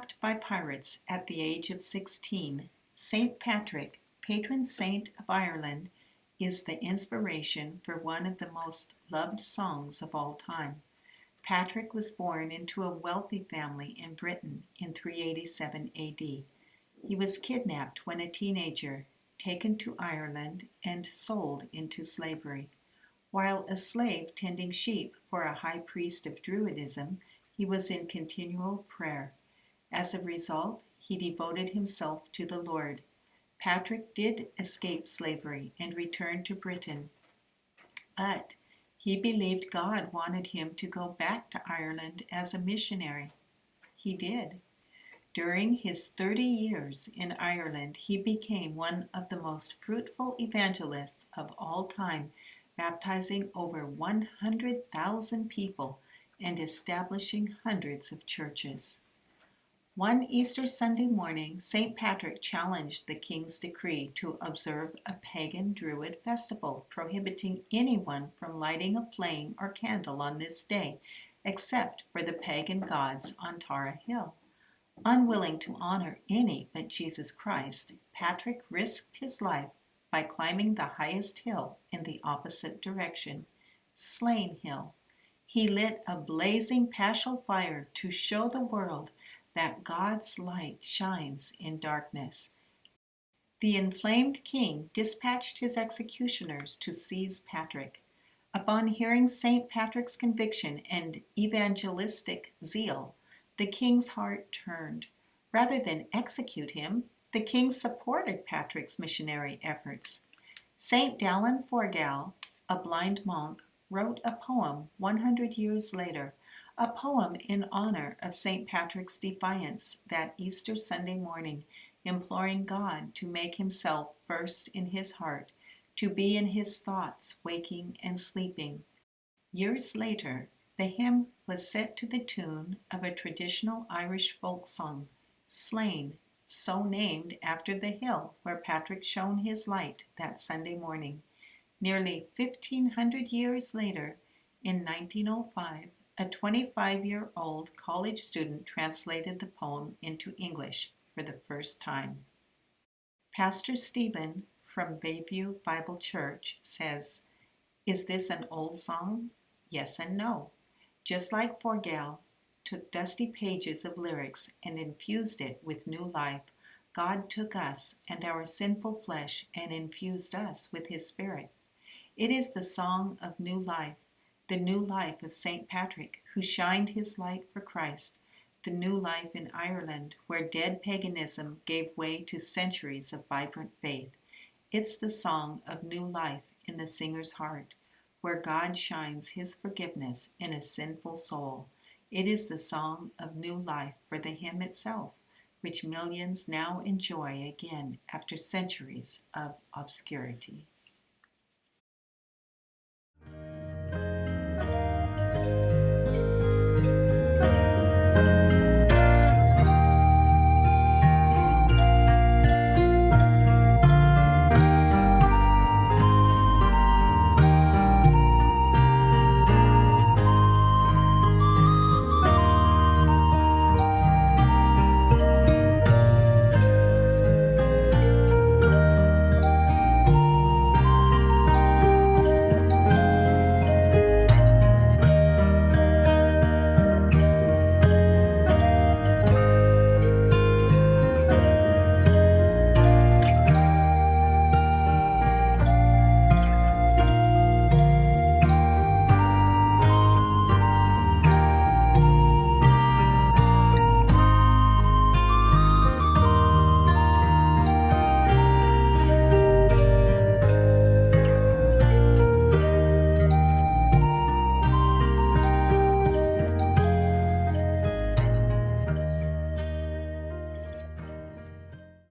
Kidnapped by pirates at the age of 16, St. Patrick, patron saint of Ireland, is the inspiration for one of the most loved songs of all time. Patrick was born into a wealthy family in Britain in 387 AD. He was kidnapped when a teenager, taken to Ireland, and sold into slavery. While a slave tending sheep for a high priest of Druidism, he was in continual prayer. As a result, he devoted himself to the Lord. Patrick did escape slavery and return to Britain, but he believed God wanted him to go back to Ireland as a missionary. He did. During his 30 years in Ireland, he became one of the most fruitful evangelists of all time, baptizing over 100,000 people and establishing hundreds of churches. One Easter Sunday morning, St. Patrick challenged the king's decree to observe a pagan Druid festival, prohibiting anyone from lighting a flame or candle on this day, except for the pagan gods on Tara Hill. Unwilling to honor any but Jesus Christ, Patrick risked his life by climbing the highest hill in the opposite direction, Slane Hill. He lit a blazing paschal fire to show the world that God's light shines in darkness. The inflamed king dispatched his executioners to seize Patrick. Upon hearing St. Patrick's conviction and evangelistic zeal, the king's heart turned. Rather than execute him, the king supported Patrick's missionary efforts. St. Dallin Forgal, a blind monk, wrote a poem 100 years later, a poem in honor of St. Patrick's defiance that Easter Sunday morning, imploring God to make himself first in his heart, to be in his thoughts, waking and sleeping. Years later, the hymn was set to the tune of a traditional Irish folk song, Slane, so named after the hill where Patrick shone his light that Sunday morning. Nearly 1,500 years later, in 1905, a 25-year-old college student translated the poem into English for the first time. Pastor Stephen from Bayview Bible Church says, "Is this an old song? Yes and no. Just like Forgal took dusty pages of lyrics and infused it with new life, God took us and our sinful flesh and infused us with his Spirit. It is the song of new life, the new life of St. Patrick, who shined his light for Christ, the new life in Ireland, where dead paganism gave way to centuries of vibrant faith. It's the song of new life in the singer's heart, where God shines his forgiveness in a sinful soul. It is the song of new life for the hymn itself, which millions now enjoy again after centuries of obscurity."